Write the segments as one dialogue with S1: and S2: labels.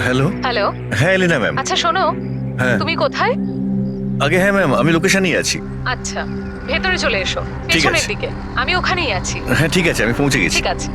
S1: Hello.
S2: Hello.
S1: হ্যাঁ এলিনা ma'am.
S2: আচ্ছা শোনো,
S1: হ্যাঁ
S2: তুমি কোথায়?
S1: আগে হ্যাঁ ম্যাম, আমি লোকেশনেই আছি।
S2: আচ্ছা, ভেতরে চলে এসো,
S1: ঠিক
S2: পেছনের
S1: আছে।
S2: দিকে। আমি ওখানেই আছি।
S1: হ্যাঁ ঠিক আছে, আমি পৌঁছে গেছি।
S2: ঠিক আছে।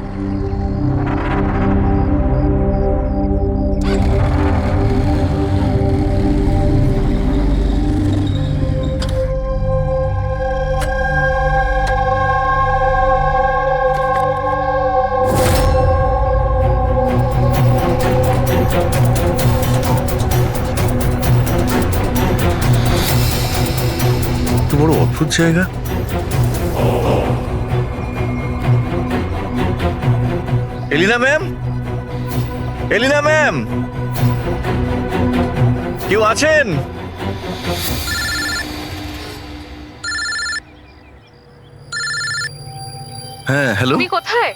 S1: তো বড় অদ্ভুত জায়গা। এলিনা ম্যাম, এলিনা ম্যাম, কেউ আছেন? হ্যাঁ হ্যালো।
S2: তুমি কোথায়?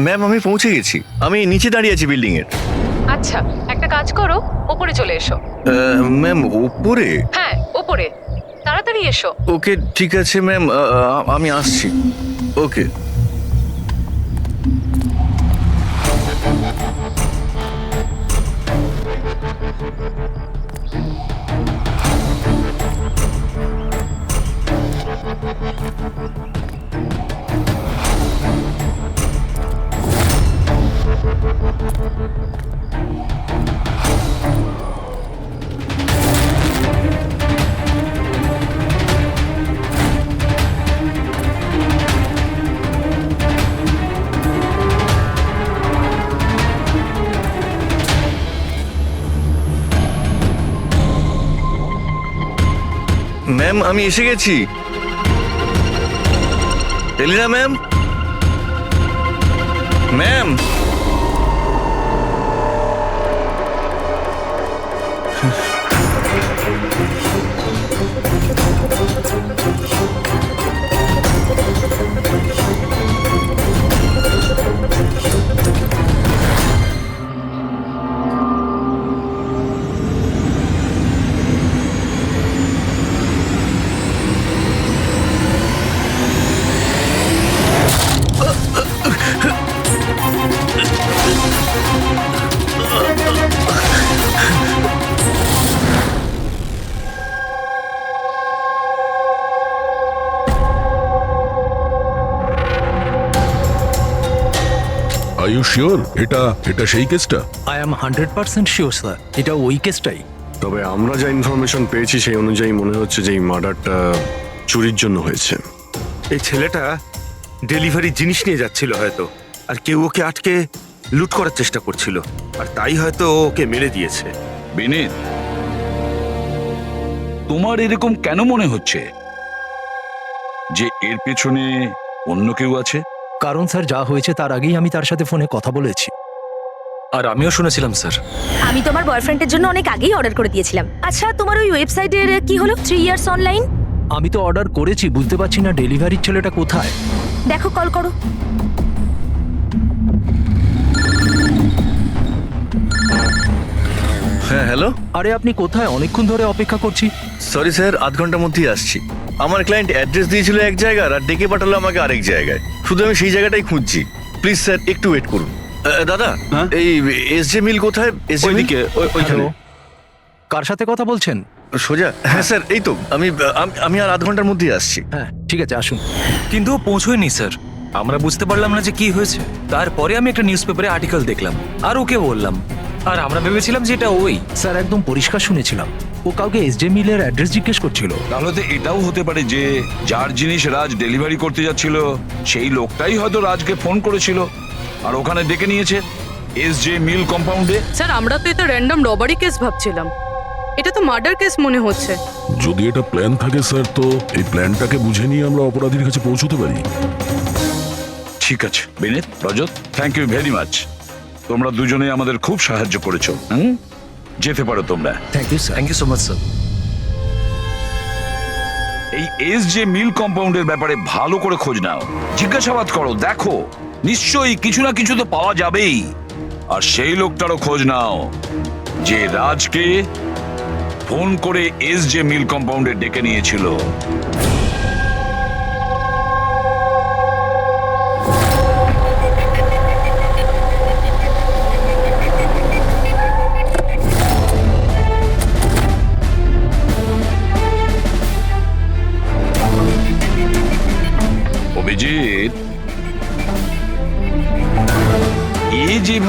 S1: ম্যাম আমি পৌঁছে গেছি, আমি নিচে দাঁড়িয়ে আছি বিল্ডিং এর।
S2: আচ্ছা, একটা কাজ করো, ওপরে চলে এসো।
S1: ম্যাম উপরে?
S2: হ্যাঁ, ওপরে তাড়াতাড়ি এসো।
S1: ওকে ঠিক আছে ম্যাম, আমি আসছি। ওকে। ম্যাম আমি এসে গেছি। Elina ma'am, ma'am.
S3: Are you sure এটা সেই কেসটা?
S4: আই এম 100% শিওর স্যার, এটা ওই কেসটাই।
S5: তবে আমরা যা ইনফরমেশন পেয়েছি সেই অনুযায়ী মনে হচ্ছে যে এই মার্ডারটা চুরির জন্য হয়েছে।
S6: এই ছেলেটা ডেলিভারি জিনিস নিয়ে যাচ্ছিল হয়তো, আর কেউ ওকে আটকে লুট করার চেষ্টা করছিল, আর তাই হয়তো ও ওকে মেরে দিয়েছে।
S7: বিনীত, তোমার এরকম কেন মনে হচ্ছে যে এর পেছনে অন্য কেউ আছে?
S4: কারণ স্যার যা হয়েছে তার আগেই আমি তার সাথে ফোনে কথা বলেছি।
S8: আর আমিও শুনেছিলাম স্যার।
S9: আমি তোমার বয়ফ্রেন্ডের জন্য অনেক আগেই অর্ডার করে দিয়েছিলাম। আচ্ছা, তোমার ওই ওয়েবসাইটের কি হলো? 3 ইয়ার্স অনলাইন।
S4: আমি তো অর্ডার করেছি, বুঝতে পারছি না ডেলিভারির ছেলেটা কোথায়।
S9: দেখো, কল করো।
S1: হ্যাঁ হ্যালো।
S4: আরে আপনি কোথায়? অনেকক্ষণ ধরে অপেক্ষা করছি।
S1: সরি স্যার, আধ ঘন্টার মধ্যেই আসছি। আমার ক্লায়েন্ট অ্যাড্রেস দিয়েছিল এক জায়গার, আর ডেকে পাঠালো আমাকে আরেক জায়গায়। শুধু আমি সেই জায়গাটাই খুঁজছি। প্লিজ স্যার একটু ওয়েট করুন। দাদা, এই এসজে মিল কোথায়? এসজে মিল
S4: হ্যালো, কার সাথে কথা বলছেন?
S1: সোজা? হ্যাঁ স্যার, এই তো আমি আর আধ ঘন্টার মধ্যেই আসছি।
S4: হ্যাঁ ঠিক আছে, আসুন।
S8: কিন্তু ও পৌঁছয়নি স্যার। আমরা বুঝতে পারলাম না যে কি হয়েছে। তারপরে আমি একটা নিউজ পেপারে আর্টিকেল দেখলাম আর ওকে বললাম, আর আমরা ভেবেছিলাম যে এটা ওই।
S4: স্যার একদম পরিষ্কার শুনেছিলাম, ও কাউকে এসজে মিলের অ্যাড্রেস জিজ্ঞেস করছিল।
S7: তাহলে তো এটাও হতে পারে যে যার জিনিস রাজ ডেলিভারি করতে যাচ্ছিল সেই লোকটাই হয়তো রাজকে ফোন করেছিল আর ওখানে ডেকে নিয়েছে এসজে মিল কম্পাউন্ডে।
S10: স্যার, আমরা তো এটা র্যান্ডম রবারি কেস ভাবছিলাম, এটা তো মার্ডার কেস মনে হচ্ছে।
S3: যদি এটা প্ল্যান থাকে স্যার, তো এই প্ল্যানটাকে বুঝে নিয়ে আমরা অপরাধীর কাছে পৌঁছতে পারি।
S7: ঠিক আছে Vineet, Rajat, thank you very much. তোমরা দুজনে আমাদের খুব সাহায্য করেছো। যেতে পারো তোমরা।
S4: Thank you sir.
S8: Thank you so much sir.
S7: এই এসজে মিল কম্পাউন্ডের ব্যাপারে ভালো করে খোঁজ নাও, জিজ্ঞাসাবাদ করো, দেখো নিশ্চয়ই কিছু না কিছু তো পাওয়া যাবেই। আর সেই লোকটারও খোঁজ নাও যে রাজকে ফোন করে এসজে মিল কম্পাউন্ডে ডেকে নিয়েছিল।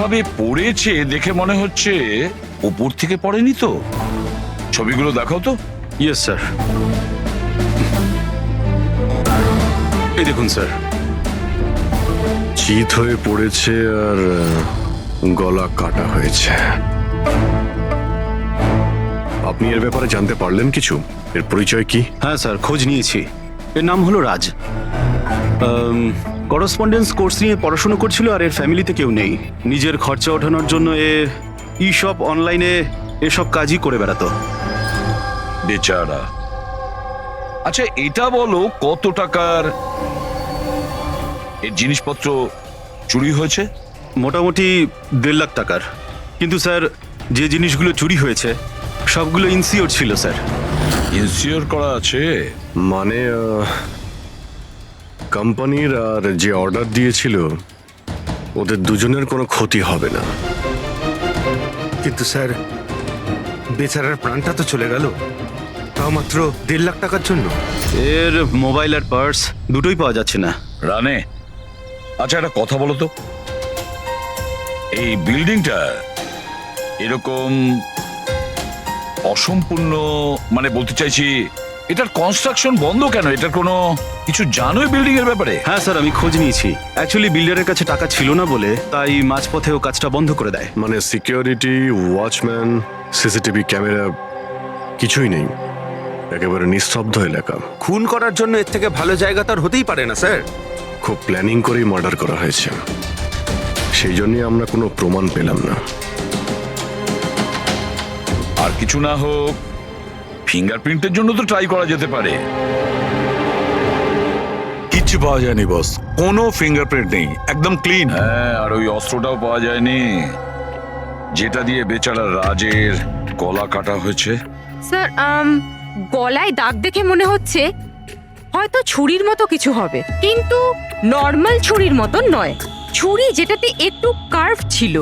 S7: যেভাবে পড়েছে দেখে মনে হচ্ছে উপর থেকে পড়েনি তো। ছবিগুলো দেখাও তো।
S5: Yes sir. এই দেখুন স্যার, চিত হয়ে পড়েছে আর গলা কাটা হয়েছে। আপনি এর ব্যাপারে জানতে পারলেন কিছু? এর পরিচয় কি?
S11: হ্যাঁ স্যার, খোঁজ নিয়েছি। এর নাম হলো রাজ। করসপন্ডেন্স কোর্স নিয়ে পড়াশোনা করছিল আর এর ফ্যামিলিতে কেউ নেই। নিজের খরচা ওঠানোর জন্য ই শপ অনলাইনে এসব কাজই করে বেড়াতো।
S7: বেচারা। আচ্ছা এটা বলো কত টাকার এর জিনিসপত্র চুরি হয়েছে?
S11: মোটামুটি 1.5 লাখ টাকার। কিন্তু স্যার, যে জিনিসগুলো চুরি হয়েছে সবগুলো ইনসিওর ছিল স্যার।
S7: ইনসিওর করা আছে?
S5: মানে কোম্পানির আর যে অর্ডার দিয়েছিল ওদের দুজনের কোনো ক্ষতি হবে না।
S6: কিন্তু স্যার, বেচারার প্রাণটা তো চলে গেল, তাও মাত্র 1.5 লাখ টাকার জন্য।
S11: এর মোবাইল আর পার্স দুটোই পাওয়া যাচ্ছে না।
S7: রানে, আচ্ছা একটা কথা বলো তো, এই বিল্ডিংটা এরকম অসম্পূর্ণ, মানে বলতে চাইছি এটার কনস্ট্রাকশন বন্ধ কেন? এটার কোনো কিছু জানোই বিল্ডিং এর ব্যাপারে?
S11: হ্যাঁ স্যার, আমি খোঁজ নিয়েছি। অ্যাকচুয়ালি বিল্ডারের কাছে টাকা ছিল না বলে তাই মাঝপথে ও কাজটা বন্ধ করে দেয়।
S5: মানে সিকিউরিটি, ওয়াচম্যান, সিসিটিভি ক্যামেরা কিছুই নেই, একেবারে নিস্তব্ধ এলাকা।
S6: খুন করার জন্য এর থেকে ভালো জায়গা তো আর হতেই পারে না স্যার।
S5: খুব প্ল্যানিং করেই মার্ডার করা হয়েছে, সেই জন্যই আমরা কোনো প্রমাণ পেলাম না।
S7: আর কিছু না হোক ফিঙ্গারপ্রিন্টের জন্য তো ট্রাই করা যেতে পারে।
S3: কিচ্ছু পাওয়া যায়নি বস, কোনো ফিঙ্গারপ্রিন্ট নেই, একদম ক্লিন।
S7: হ্যাঁ, আর ওই অস্ত্রটাও পাওয়া যায়নি যেটা দিয়ে বেচারা রাজের গলা কাটা হয়েছে।
S10: স্যার, গলায় দাগ দেখে মনে হচ্ছে হয়তো ছুরির মতো কিছু হবে, কিন্তু নর্মাল ছুরির মতো নয়। ছুরি যেটাতে একটু কার্ভ ছিল,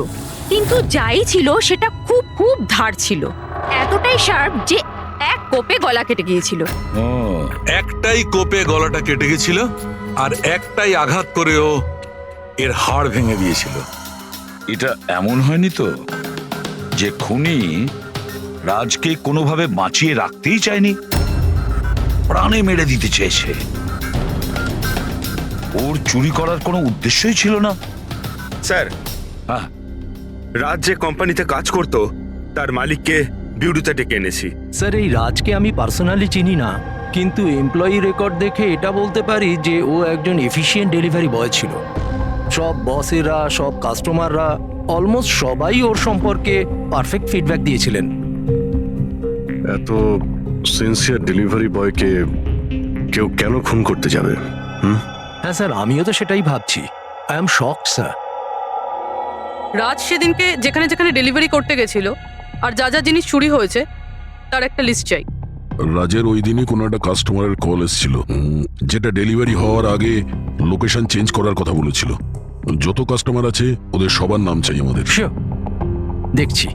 S10: কিন্তু যাই ছিল সেটা খুব খুব ধার ছিল, এতটাই শার্প যে এক কোপে গলা কেটে গিয়েছিল।
S7: ও,
S3: একটাই কোপে গলাটা কেটে গেছিল আর একটাই আঘাত করেও এর হাড় ভেঙে দিয়েছিল।
S7: এটা এমন হয়নি তো যে খুনি রাজকে কোনোভাবে বাঁচিয়ে রাখতেই চায়নি, প্রাণে মেরে দিতে চেয়েছে? ওর চুরি করার কোনো উদ্দেশ্যই ছিল না।
S6: স্যার,
S7: হ্যাঁ,
S6: রাজ যে কোম্পানিতে কাজ করতো তার মালিককে বিউরোতে ডেকে এনেছি।
S4: স্যার, এই রাজকে আমি পার্সোনালি চিনি না, কিন্তু এমপ্লয়ি রেকর্ড দেখে এটা বলতে পারি যে ও একজন এফিশিয়েন্ট ডেলিভারি বয় ছিল। সব বসেরা, সব কাস্টমাররা, অলমোস্ট সবাই ওর সম্পর্কে পারফেক্ট ফিডব্যাক দিয়েছিলেন।
S5: এত সিনসিয়ার ডেলিভারি বয়কে কেউ কেন খুন করতে যাবে?
S4: হ্যাঁ স্যার, আমিও তো সেটাই ভাবছি। I am shocked sir.
S10: Raj সেদিনকে যেখানে যেখানে ডেলিভারি করতে গেছিল আর যা যা জিনিস চুরি হয়েছে তার একটা লিস্ট চাই।
S3: রাজের ওই দিনই কোনো একটা কাস্টমারের কল এসেছিল, যেটা ডেলিভারি হওয়ার আগে লোকেশন চেঞ্জ করার কথা বলেছিল। যত কাস্টমার আছে ওদের সবার নাম চাই আমাদের।
S4: শিওর, দেখছি।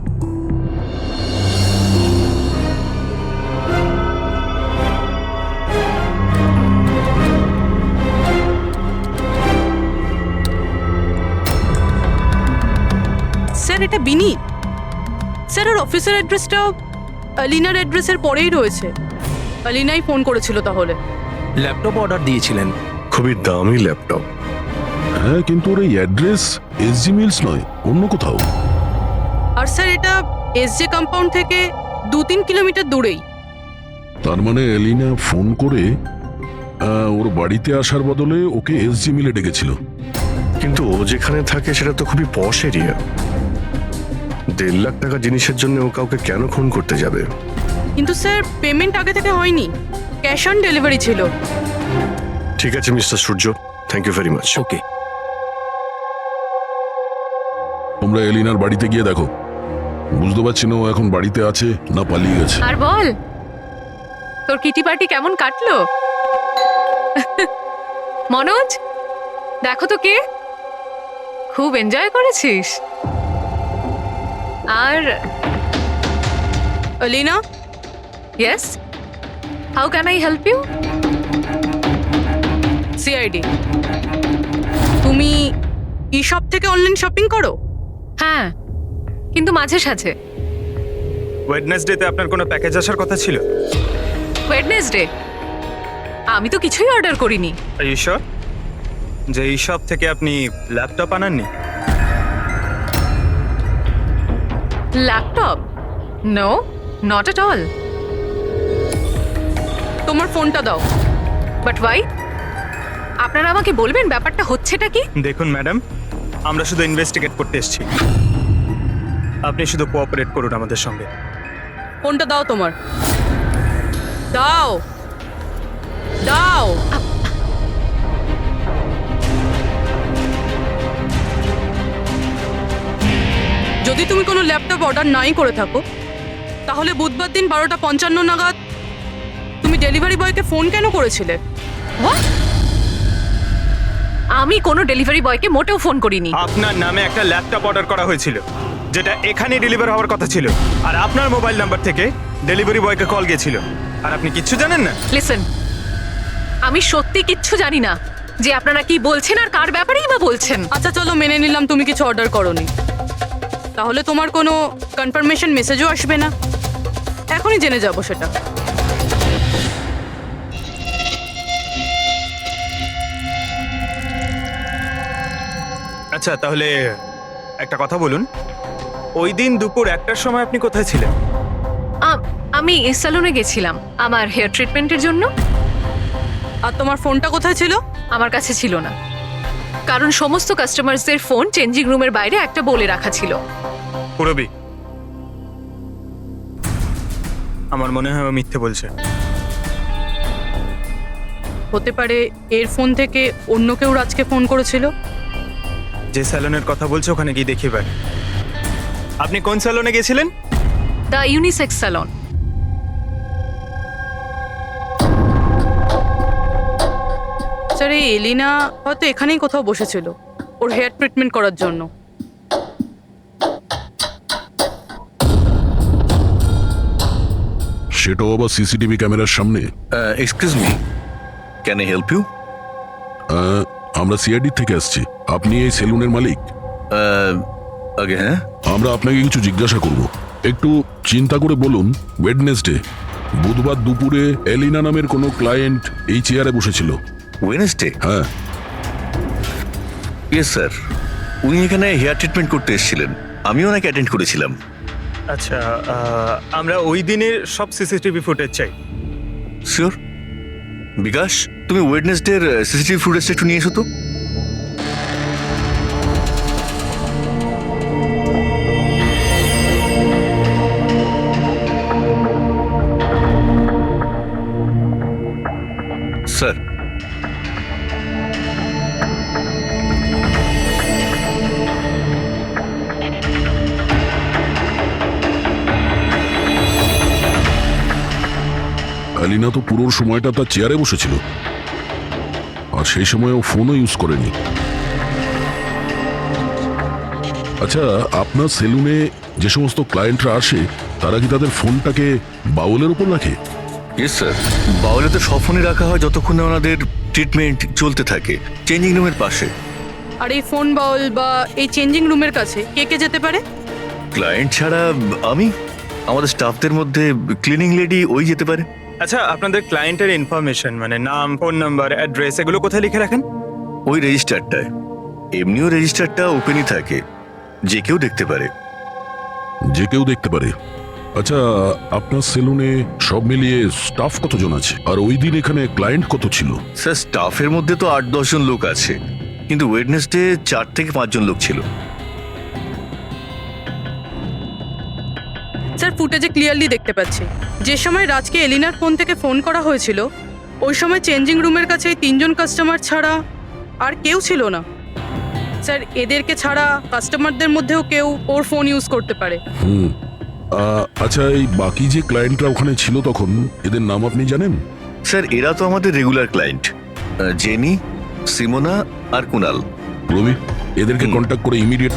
S10: স্যার, এটা বিনীত। স্যার, ওর অফিসের অ্যাড্রেসটাও আলিনার অ্যাড্রেসের পরেই রয়েছে। আলিনাই ফোন করেছিল তাহলে।
S4: ল্যাপটপ অর্ডার দিয়েছিলেন।
S5: খুবই দামি ল্যাপটপ।
S3: হ্যাঁ, কিন্তু ওর এই অ্যাড্রেস এসজি মিলস নয়, অন্য কোথাও।
S10: আর স্যার, এটা এসজে কম্পাউন্ড থেকে 2-3 কিলোমিটার দূরেই।
S3: তার মানে এলিনা ফোন করে ওর বাড়িতে আসার বদলে ওকে এসজি মিলে ডেকেছিল।
S5: কিন্তু ও যেখানে থাকে সেটা তো খুবই পশ এরিয়া। 1.5 লাখ টাকা জিনিসের জন্য ও কাউকে কেন খুন করতে যাবে?
S10: কিন্তু স্যার, পেমেন্ট আগে থেকে হয়নি, ক্যাশ অন ডেলিভারি ছিল।
S5: ঠিক আছে mister Surya, thank you very much.
S4: Okay,
S3: তোমরা এলিনার বাড়িতে গিয়ে দেখো। বুঝতে পারছি না ও এখন বাড়িতে আছে না পালিয়ে গেছে।
S2: আর বল, তোর কিটি পার্টি কেমন কাটলো? মনোজ, দেখো তো কে, খুব এনজয় করেছিস। আর
S10: Alina,
S2: yes, how can I help you?
S10: CID. তুমি ই শপ থেকে অনলাইন শপিং করো?
S2: হ্যাঁ, কিন্তু মাঝে সাঝে।
S8: ওয়েডনেসডেতে আপনার কোনো প্যাকেজ আসার কথা ছিল?
S2: ওয়েডনেসডে আমি তো কিছুই অর্ডার করিনি।
S8: ঈশ্বর, যে এই শপ থেকে আপনি ল্যাপটপ আনাননি?
S2: Laptop? No, not at all.
S10: তোমার ফোনটা দাও।
S2: But why? আপনারা আমাকে বলবেন ব্যাপারটা হচ্ছেটা কি?
S8: দেখুন ম্যাডাম, আমরা শুধু ইনভেস্টিগেট করতে এসেছি, আপনি শুধু কোঅপারেট করুন আমাদের সঙ্গে।
S10: ফোনটা দাও তোমার। দাও দাও। যদি তুমি কোনো ল্যাপটপ অর্ডার নাই করে থাকো, তাহলে বুধবার দিন 12:55 নাগাদ তুমি ডেলিভারি বয়কে ফোন কেন করেছিলে?
S2: What? আমি কোনো ডেলিভারি বয়কে মোটেও ফোন করিনি।
S8: আপনার নামে একটা ল্যাপটপ অর্ডার করা হয়েছিল, যেটা এখানে ডেলিভার হওয়ার কথা ছিল, আর আপনার মোবাইল নাম্বার থেকে ডেলিভারি বয়কে কল গিয়েছিল, আর আপনি কিচ্ছু জানেন না।
S2: লিসেন, আমি সত্যি কিচ্ছু জানি না যে আপনারা কি বলছেন আর কার ব্যাপারেই বা বলছেন।
S10: আচ্ছা চলো, মেনে নিলাম তুমি কিছু অর্ডার করোনি, তাহলে তোমার কোনো কনফার্মেশন মেসেজও আসবে না। এখনই জেনে যাবো সেটা।
S8: আচ্ছা, তাহলে একটা কথা বলুন, ওই দিন দুপুর 1টার সময় আপনি কোথায় ছিলেন?
S2: আমি স্যালুনে গেছিলাম আমার হেয়ার ট্রিটমেন্টের জন্য।
S10: আর তোমার ফোনটা কোথায় ছিল?
S2: আমার কাছে ছিল না, কারণ সমস্ত কাস্টমারসদের ফোন চেঞ্জিং রুমের বাইরে একটা বলে রাখা ছিল।
S8: পুরবি, আমার মনে হয় ও মিথ্যে বলছে।
S10: হতে পারে এর ফোন থেকে অন্য কেউ রাজকে ফোন করেছিল।
S8: যে স্যালনের কথা বলছে ওখানে গিয়ে দেখি ভাই। আপনি কোন স্যালনে গেছিলেন?
S2: The unisex salon.
S10: স্যার, এই এলিনা হয়তো এখানেই কোথাও বসেছিল ওর হেয়ার ট্রিটমেন্ট করার জন্য।
S3: সেটাও আবার সিসিটিভি ক্যামেরার সামনে।
S1: Excuse me, can I help you?
S3: আমরা সিআইডি থেকে আসছি। আপনি এই সেলুনের মালিক?
S1: আগে হ্যাঁ।
S3: আমরা আপনাকে কিছু জিজ্ঞাসা করব। একটু চিন্তা করে বলুন, ওয়েডনেসডে বুধবার দুপুরে এলিনা নামের কোনো ক্লায়েন্ট এই চেয়ারে বসেছিল?
S1: ওয়েডনেসডে?
S3: হ্যাঁ।
S1: ইয়েস স্যার, উনি এখানে হেয়ার ট্রিটমেন্ট করতে এসেছিলেন, আমি ওনাকে অ্যাটেন্ড করেছিলাম।
S8: আচ্ছা, আমরা ওই দিনের সব সিসিটিভি ফুটেজ চাই।
S1: শিওর। বিকাশ, তুমি ওয়েডনেসডের সিসিটিভি ফুটেজটা একটু নিয়ে এসো তো। স্যার,
S3: এলিনা তো পুরো সময়টা তার চেয়ারে বসেছিল, আর সেই সময় ও ফোনও ইউজ করেনি। আচ্ছা, আপনার সেলুনে যে সমস্ত ক্লায়েন্টরা আসে তারা কি তাদের ফোনটাকে বাউলের উপর রাখে?
S1: ইয়েস স্যার, বাউলে তো সব ফোনই রাখা হয় যতক্ষণ না ওনাদের ট্রিটমেন্ট চলতে থাকে, চেঞ্জিং রুমের পাশে।
S10: আর এই ফোন বাউল বা এই চেঞ্জিং রুমের কাছে কে কে যেতে পারে?
S1: ক্লায়েন্ট ছাড়া আমি, আমাদের স্টাফদের মধ্যে ক্লিনিং লেডি ওই যেতে পারে।
S8: আচ্ছা, আপনাদের ক্লায়েন্টের ইনফরমেশন মানে নাম, ফোন নাম্বার, অ্যাড্রেস এগুলো কোথায় লিখে রাখেন?
S1: ওই রেজিস্টারটায়। এমনিও রেজিস্টারটা ওপেনই থাকে, যে কেউ দেখতে পারে।
S3: যে কেউ দেখতে পারে। আচ্ছা, আপনার সেলুনে সব মিলিয়ে স্টাফ কতজন আছে, আর ওই দিন এখানে ক্লায়েন্ট কত ছিল?
S1: স্যার, স্টাফের মধ্যে তো 8-10 জন লোক আছে, কিন্তু ওয়েডনেসডে 4 থেকে 5 জন লোক ছিল।
S10: স্যার, ফুটেজে ক্লিয়ারলি দেখতে পাচ্ছি যে সময় রাজকে এলিনার ফোন থেকে ফোন করা হয়েছিল ওই সময় চেঞ্জিং রুমের কাছে এই 3 জন কাস্টমার ছাড়া আর কেউ ছিল না। স্যার, এদেরকে ছাড়া কাস্টমারদের মধ্যেও কেউ ওর ফোন ইউজ করতে পারে।
S3: আচ্ছা, এই বাকি যে ক্লায়েন্টরা ওখানে ছিল তখন, এদের নাম আপনি জানেন?
S1: স্যার, এরা তো আমাদের রেগুলার ক্লায়েন্ট, জেনি, সিমোনা আর কুনাল।
S3: রবি, এদেরকে কন্ট্যাক্ট করে ইমিডিয়েট।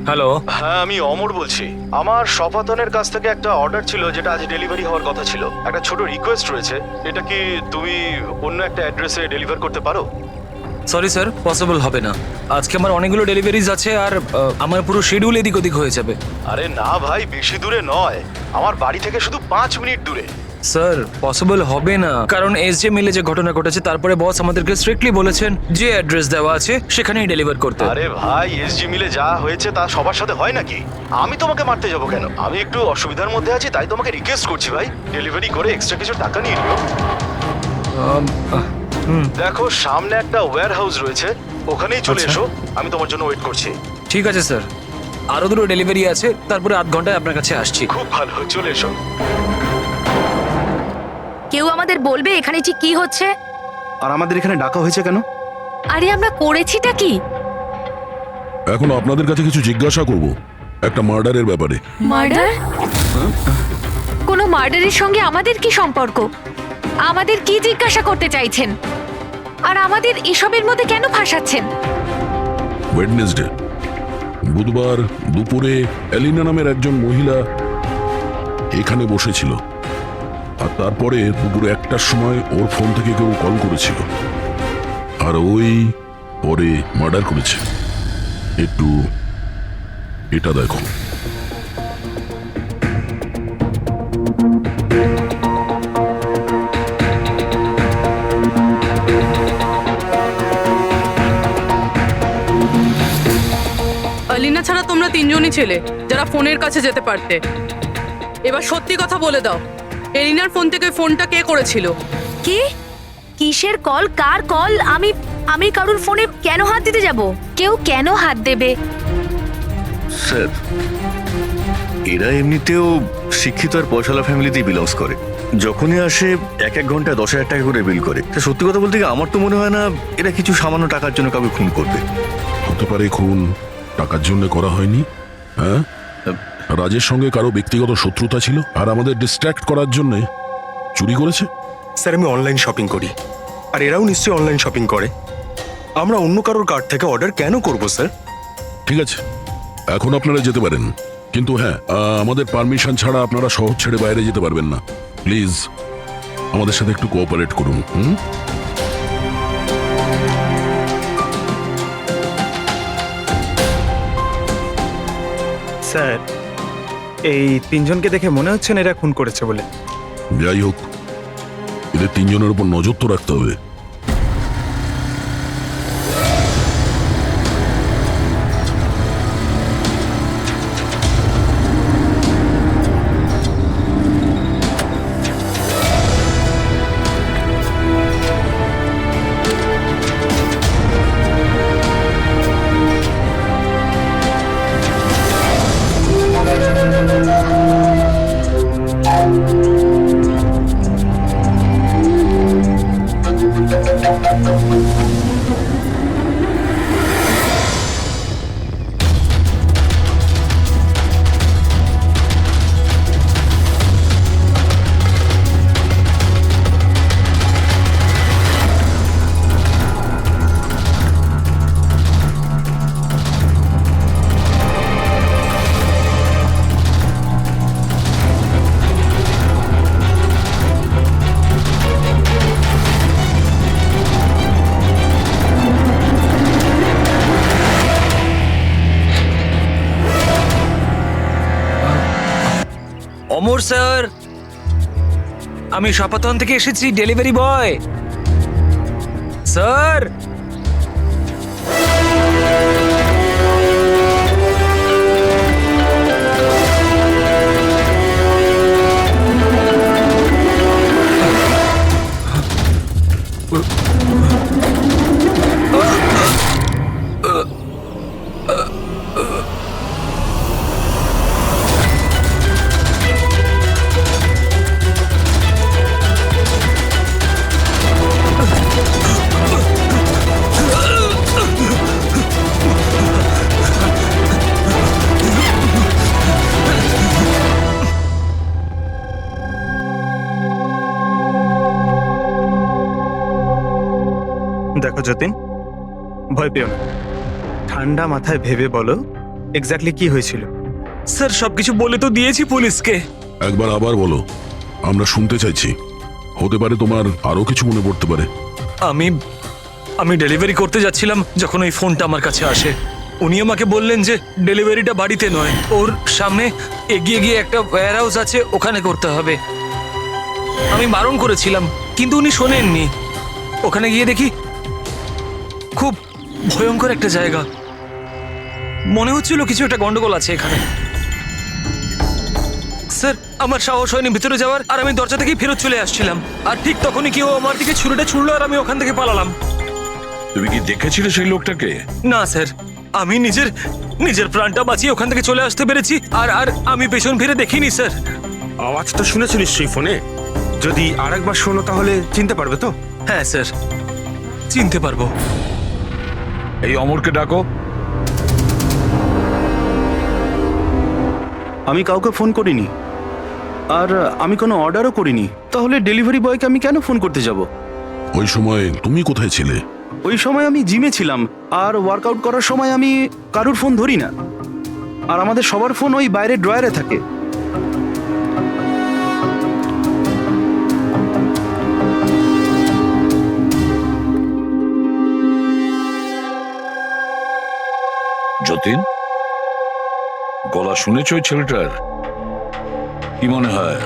S8: হ্যালো।
S4: হ্যাঁ, আমি অমর বলছি। আমার শপাতনের কাছ থেকে একটা অর্ডার ছিল যেটা আজ ডেলিভারি হওয়ার কথা ছিল। একটা ছোট রিকোয়েস্ট রয়েছে, এটা কি তুমি অন্য একটা অ্যাড্রেসে ডেলিভার করতে পারো?
S8: সরি স্যার, পসিবল হবে না। আজকে আমার অনেকগুলো ডেলিভারিজ আছে আর আমার পুরো শিডিউল এদিক ওদিক হয়ে যাবে।
S4: আরে না ভাই, বেশি দূরে নয়, আমার বাড়ি থেকে শুধু 5 মিনিট দূরে।
S8: স্যার পসিবল হবে না, কারণ এসজে মিলে যে ঘটনা ঘটেছে তারপরে বস আমাদেরকে স্ট্রিক্টলি বলেছেন যে অ্যাড্রেস দেওয়া আছে সেখানেই ডেলিভার করতে।
S4: আরে ভাই, এসজি মিলে যা হয়েছে তা সবার সাথে হয় নাকি? আমি তোমাকে মারতে যাবো কেন? আমি একটু অসুবিধার মধ্যে আছি, তাই তোমাকে রিকোয়েস্ট করছি ভাই, ডেলিভারি করে এক্সট্রা কিছু টাকা নিয়ে নিও। দেখো, সামনে একটা ওয়্যার হাউস রয়েছে, ওখানেই চলে এসো, আমি তোমার জন্য ওয়েট করছি।
S8: ঠিক আছে স্যার, আরো দুটো ডেলিভারি আছে, তারপরে আধ ঘন্টায় আপনার কাছে আসছি।
S4: খুব ভালো, চলে এসো।
S9: কেউ আমাদের বলবে এখানে ঠিক কি হচ্ছে?
S11: আর আমাদের এখানে ডাকা হয়েছে কেন?
S9: আরে আমরা করেছিটা কি?
S3: এখন আপনাদের কাছে কিছু জিজ্ঞাসা করব একটা মার্ডারের ব্যাপারে।
S2: মার্ডার? কোনো মার্ডারের সঙ্গে আমাদের কি সম্পর্ক? আমাদের কি জিজ্ঞাসা করতে চাইছেন? আর আমাদের এসবের মধ্যে কেন ফাঁসাচ্ছেন?
S3: ওয়েডনেসডে বুধবার দুপুরে এলিনা নামের একজন মহিলা এখানে বসেছিল, আর তারপরে দুপুরে 1টার সময় ওর ফোন থেকে কেউ কল করেছিল, আর ওই পরে মার্ডার করেছে। একটু এটা দেখো।
S10: আলিনা ছাড়া তোমরা তিনজনই ছেলে যারা ফোনের কাছে যেতে পারতে। এবার সত্যি কথা বলে দাও, এলিনার ফোন থেকে ফোনটা কে করেছিল?
S9: কি? কিসের কল? কার কল? আমি কারুর ফোনে কেন হাত দিতে যাব?
S2: কেউ কেন হাত দেবে?
S1: স্যার, এরা এমনিতেও শিক্ষিত আর পয়সালা ফ্যামিলিতেই বিলংস করে। যখনই আসে 1 ঘন্টা 10,000 টাকা করে বিল করে। তা সত্যি কথা বলতে কি, আমার তো মনে হয় না এরা কিছু সামান্য টাকার জন্য কাউকে খুন করবে।
S3: হতে পারে খুন টাকার জন্য করা হয়নি। হ্যাঁ, রাজের সঙ্গে কারো ব্যক্তিগত শত্রুতা ছিল আর আমাদের ডিস্ট্র্যাক্ট করার জন্য চুরি করেছে।
S12: স্যার, আমি অনলাইন শপিং করি, আর এরাও নিশ্চয়ই অনলাইন শপিং করে। আমরা অন্য কারোর কার্ড থেকে অর্ডার কেন করব স্যার?
S3: ঠিক আছে, এখন আপনারা যেতে পারেন, কিন্তু হ্যাঁ, আমাদের পারমিশন ছাড়া আপনারা শহর ছেড়ে বাইরে যেতে পারবেন না। প্লিজ আমাদের সাথে একটু কোঅপারেট করুন।
S11: স্যার, এই তিনজনকে দেখে মনে হচ্ছে না এরা খুন করেছে বলে।
S3: যাই হোক, এদের তিনজনের উপর নজর তো রাখতে হবে।
S8: অমর স্যার, আমি শপাতন থেকে এসেছি, ডেলিভারি বয়। স্যার,
S11: দেখো যতীন, ভয় পেও না, ঠান্ডা মাথায় ভেবে বলো
S12: এক্স্যাক্টলি কি হয়েছিল?
S8: স্যার সবকিছু বলে তো দিয়েছি পুলিশকে।
S3: একবার আবার বলো, আমরা শুনতে চাইছি। হতে পারে তোমার আরো কিছু মনে পড়তে পারে।
S8: আমি ডেলিভারি করতে যাচ্ছিলাম যখন ওই ফোনটা আমার কাছে আসে। উনি আমাকে বললেন যে ডেলিভারিটা বাড়িতে নয়, ওর সামনে এগিয়ে গিয়ে একটা ওয়্যার হাউস আছে, ওখানে করতে হবে। আমি বারণ করেছিলাম কিন্তু উনি শোনেননি। ওখানে গিয়ে দেখি খুব ভয়ঙ্কর একটা জায়গা। মনে হচ্ছিল কিছু একটা গন্ডগোল আছে এখানে। স্যার আমার সাহস হয়নি ভিতরে যাওয়ার, আর আমি দরজা থেকেই ফেরত চলে আসছিলাম। আর ঠিক তখনই কেউ আমার দিকে ছুরিটা ছুড়লো আর আমি ওখান থেকে পালালাম।
S7: তুমি কি দেখেছিলে সেই লোকটাকে?
S8: না স্যার, আমি নিজের প্রাণটা বাঁচিয়ে ওখান থেকে চলে আসতে পেরেছি। আর আমি পেছন ফিরে দেখিনি স্যার।
S6: আওয়াজটা শুনেছো নিশ্চয়ই ফোনে? যদি আরেকবার শোনো তাহলে চিনতে পারবে তো?
S8: হ্যাঁ স্যার, চিনতে পারবো।
S7: এই অমরকে ডাকো।
S11: আমি কাউকে ফোন করিনি, আর আমি কোনো অর্ডারও করিনি। তাহলে ডেলিভারি বয়কে আমি কেন ফোন করতে যাব?
S3: ওই সময় তুমি কোথায় ছিলে?
S11: ওই সময় আমি জিমে ছিলাম, আর ওয়ার্কআউট করার সময় আমি কারুর ফোন ধরি না। আর আমাদের সবার ফোন ওই বাইরের ড্রয়ারে থাকে।
S7: যতীন, গলা শুনেছ ওই ছেলেটার? কি মনে হয়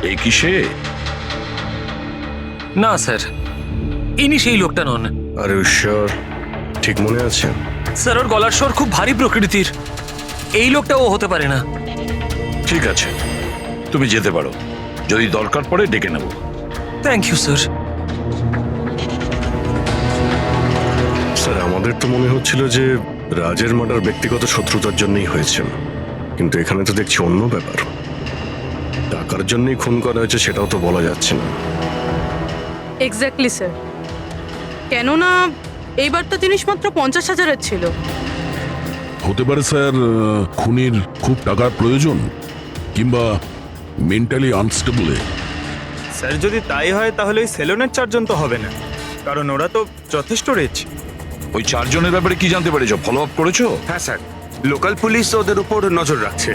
S7: এই কি সে?
S8: না স্যার, ইনি সেই লোকটা নন।
S5: আর ঈশ্বর, ঠিক মনে আছে?
S8: স্যার ওর গলার স্বর খুব ভারী প্রকৃতির। এই লোকটা ও হতে পারে না।
S7: ঠিক আছে, তুমি যেতে পারো। যদি দরকার পড়ে ডেকে নেব।
S8: Thank you sir.
S5: স্যার, আমাদের তো মনে হচ্ছিল যে রাজের মার্ডার ব্যক্তিগত শত্রুতার জন্যই হয়েছে, কিন্তু এখানে তো দেখছি অন্য ব্যাপার। টাকার জন্যই খুন করা হয়েছে সেটাও তো বলা যাচ্ছে না।
S10: এক্স্যাক্টলি স্যার, কেননা এইবার তো জিনিসপত্র 50,000-এর ছিল।
S3: হতে পারে স্যার, খুনির খুব টাকার প্রয়োজন, কিংবা মেন্টালি আনস্টেবল।
S12: স্যার, যদি তাই হয় তাহলে ওই সেলুনের 4 জন তো হবে না, কারণ ওরা তো যথেষ্ট রিচ।
S7: ওই 4 জনের ব্যাপারে কি জানতে পেরেছো? ফলো আপ করেছো?
S6: হ্যাঁ স্যার, লোকাল পুলিশ ওদের উপর নজর রাখছে।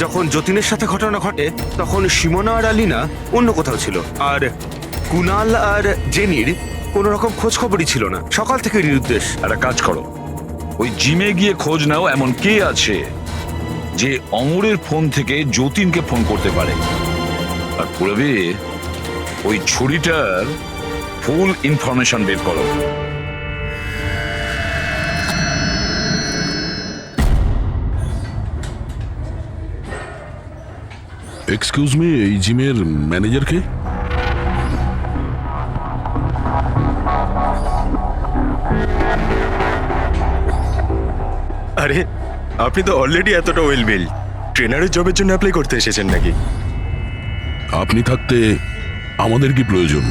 S6: যখন যতীনের সাথে ঘটনা ঘটে তখন সিমোনা আর আলিনা অন্য কোথাও ছিল, আর কুনাল আর জেনির কোনো রকম খোঁজ খবরই ছিল না। সকাল থেকে নিরুদ্দেশ।
S7: একটা কাজ করো, ওই জিমে গিয়ে খোঁজ নাও এমন কে আছে যে অমরের ফোন থেকে যতীনকে ফোন করতে পারে। আর পুরবি ওই ছুরিটার ফুল ইনফরমেশন বের করো।
S3: এক্সকিউজ মি, এই জিমের ম্যানেজার কে?
S12: আরে, আপনি তো অলরেডি এতটা ওয়েল বিল্ড। ট্রেনারের জবের জন্য অ্যাপ্লাই করতে এসেছেন নাকি?
S3: আপনি থাকতে আমাদের কি প্রয়োজন?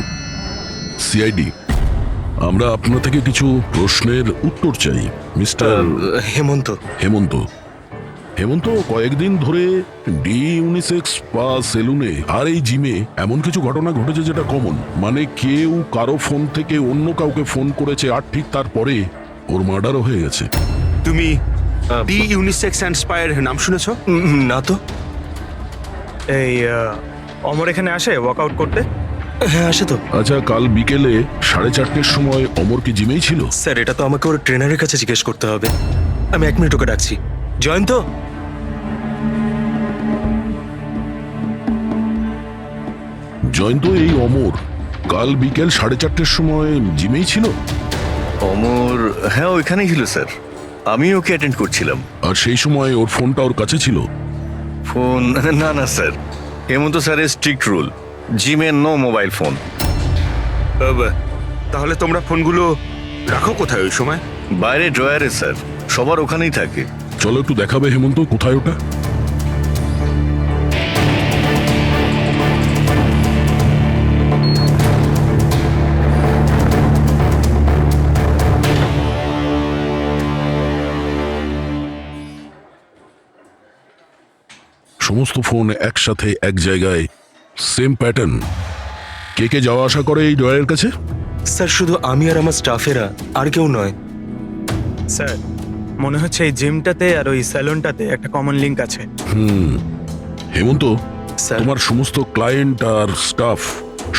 S3: সিআইডি, আমরা আপনার থেকে কিছু প্রশ্নের উত্তর চাই। মিস্টার
S12: হেমন্ত।
S3: হেমন্ত হেমন্ত কয়েকদিন ধরে ডি ইউনিসেক্স স্পা সেলুনে আর এই জিমে এমন কিছু ঘটনা ঘটেছে যেটা কমন। মানে কেউ কারো ফোন থেকে অন্য কাউকে ফোন করেছে, আর ঠিক তারপরে ওর মার্ডারও হয়ে গেছে।
S6: তুমি ডি ইউনিসেক্স অ্যান্ড স্পায়ার নাম শুনেছো?
S12: না তো। এই অমর এখানে আসে ওয়ার্কআউট করতে? হ্যাঁ, আসে তো।
S3: আচ্ছা, কাল বিকেলে 4:30টার সময় অমর কি জিমেই ছিল?
S12: স্যার, এটা তো আমাকে ওর ট্রেনারের কাছে জিজ্ঞেস করতে হবে। আমি 1 মিনিট ওকে ডাকছি। জয়ন্ত,
S3: জয়ন্ত, এই অমর কাল বিকেল 4:30টার সময় জিমেই ছিল?
S1: অমর, হ্যাঁ ওইখানেই ছিল স্যার। আমি ওকে অ্যাটেন্ড করছিলাম।
S3: আর সেই সময় ওর ফোনটা ওর কাছে ছিল?
S1: ফোন? না না স্যার, হেমন্ত স্যারের স্ট্রিক্ট রুল, জিমে নো মোবাইল ফোন।
S6: তাহলে তোমরা ফোনগুলো রাখো কোথায় ওই সময়?
S1: বাইরে ড্রয়ারে স্যার, সবার ওখানেই থাকে।
S3: চলো একটু দেখাবে হেমন্ত, কোথায় ওটা? সমস্ত ফোন একসাথে এক জায়গায়, সেম প্যাটার্ন। কে কে যাওয়া আসা করে এই ড্রয়ারের কাছে?
S12: স্যার শুধু আমি আর আমার স্টাফেরা, আর কেউ নয়। স্যার, মনে হচ্ছে এই জিমটাতে আর ওই স্যালুনটাতে একটা কমন লিংক আছে।
S3: হেমন্ত,
S12: স্যার।
S3: তোমার সমস্ত ক্লায়েন্ট আর স্টাফ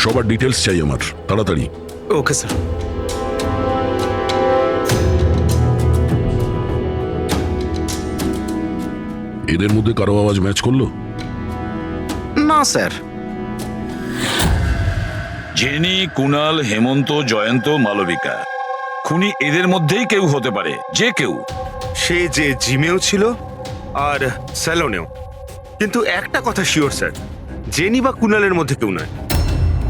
S3: সবার ডিটেলস চাই আমার, তাড়াতাড়ি।
S12: Okay sir.
S3: এদের মধ্যে কারো আওয়াজ ম্যাচ করলো?
S11: না স্যার।
S7: জেনি, কুনাল, হেমন্ত, জয়ন্ত, মালবিকা, খুনি এদের মধ্যেই কেউ হতে পারে, যে কেউ।
S6: সে যে জিমেও ছিল আর স্যালনেও। কিন্তু একটা কথা শিওর স্যার, জেনি বা কুনালের মধ্যে কেউ নয়।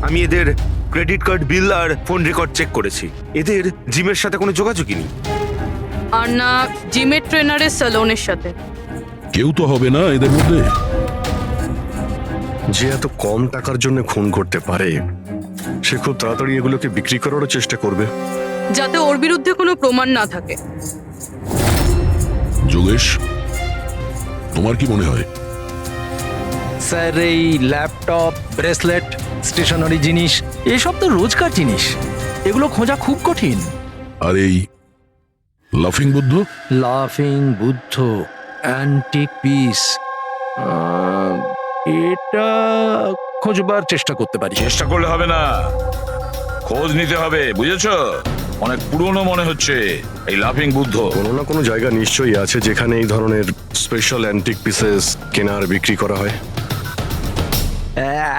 S6: আমি এদের ক্রেডিট কার্ড, বিল আর ফোন রেকর্ড চেক করেছি। এদের জিমের সাথে কোনো যোগাযোগই নেই।
S10: আর না জিমের ট্রেনারের স্যালনের সাথে।
S3: কেউ তো হবে না এদের মধ্যে।
S5: যে এত কম টাকার জন্য খুন করতে পারে, সে খুব তাড়াতাড়ি এগুলোকে বিক্রি করারও চেষ্টা করবে,
S10: যাতে ওর বিরুদ্ধে কোনো প্রমাণ না থাকে।
S3: যোগেশ, তোমার কি মনে হয়?
S4: স্যার, এই ল্যাপটপ, ব্রেসলেট, স্টেশনারি জিনিস এসব তো রোজকার জিনিস, এগুলো খোঁজা খুব কঠিন।
S3: আর এই লাফিং বুদ্ধ?
S4: লাফিং বুদ্ধ, অ্যান্টিক পিস, এটা খোঁজবার চেষ্টা করতে পারি।
S7: চেষ্টা করলে হবে না, খোঁজ নিতে হবে, বুঝেছো? অনেক পুরনো মনে হচ্ছে এই লাফিং বুদ্ধ।
S5: কোনো না কোনো জায়গা নিশ্চয়ই আছে যেখানে এই ধরনের স্পেশাল অ্যান্টিক পিসেস কেনা আর বিক্রি করা হয়।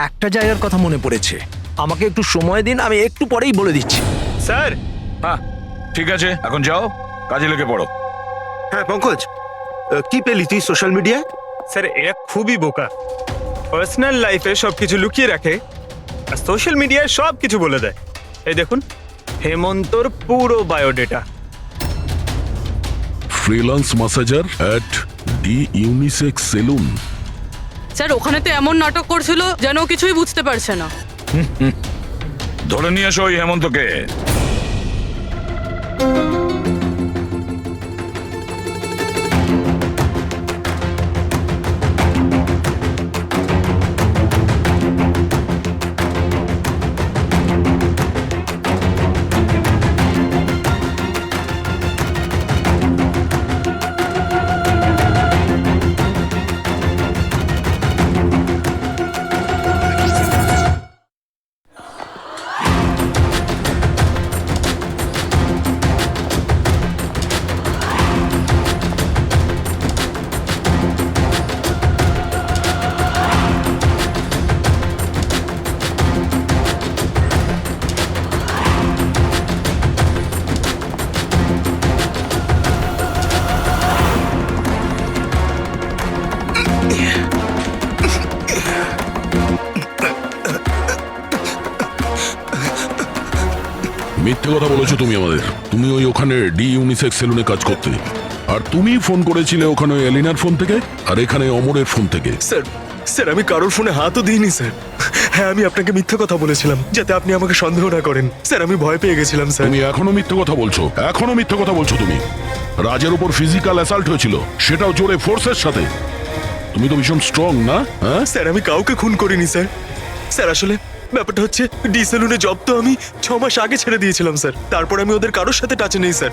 S4: একটা জায়গার কথা মনে পড়েছে, আমাকে একটু সময় দিন, আমি একটু পরেই বলে দিচ্ছি।
S12: স্যার।
S7: হ্যাঁ ঠিক আছে, এখন যাও, কাজে লেগে পড়ো।
S6: হ্যাঁ পঙ্কজ, কি পেলি তুই সোশ্যাল মিডিয়ায়?
S12: স্যার এরা খুবই বোকা। পার্সোনাল লাইফে সবকিছু লুকিয়ে রাখে আর সোশ্যাল মিডিয়ায় সব কিছু বলে দেয়। এই দেখুন, হেমন্তর পুরো biodata.
S3: Freelance massager at the unisex salon.
S10: Sir, ওখানে তো এমন নাটক করছিল যেন ও কিছুই বুঝতে পারছে না।
S7: ধরে নিয়ে এসো ওই হেমন্তকে।
S3: মিথ্যে কথা বলেছো তুমি আমাদের। তুমি ওখানে ডি ইউনিসেক্স সেলুনে কাজ করতে, আর তুমি ফোন করেছিলে ওখানে এলিনার ফোন থেকে আর এখানে অমরের ফোন থেকে।
S12: স্যার, স্যার আমি কারোর ফোনে হাতও দিইনি স্যার। হ্যাঁ, আমি আপনাকে মিথ্যে কথা বলেছিলাম যাতে আপনি আমাকে সন্দেহ না করেন। স্যার আমি ভয় পেয়ে গেছিলাম স্যার।
S3: তুমি এখনো মিথ্যে কথা বলছো, এখনো মিথ্যে কথা বলছো তুমি। রাজের উপর ফিজিক্যাল অ্যাসাল্ট হয়েছিল, সেটাও জোরে ফোর্সের সাথে। তুমি তো ভীষণ স্ট্রং না? হ্যাঁ
S12: স্যার আমি কাউকে খুন করিনি স্যার। স্যার আসলে ব্যাপারটা হচ্ছে, ডি সেলুনে জব তো আমি 6 মাস আগে ছেড়ে দিয়েছিলাম স্যার। তারপর আমি ওদের কারোর সাথে টাচে নেই স্যার।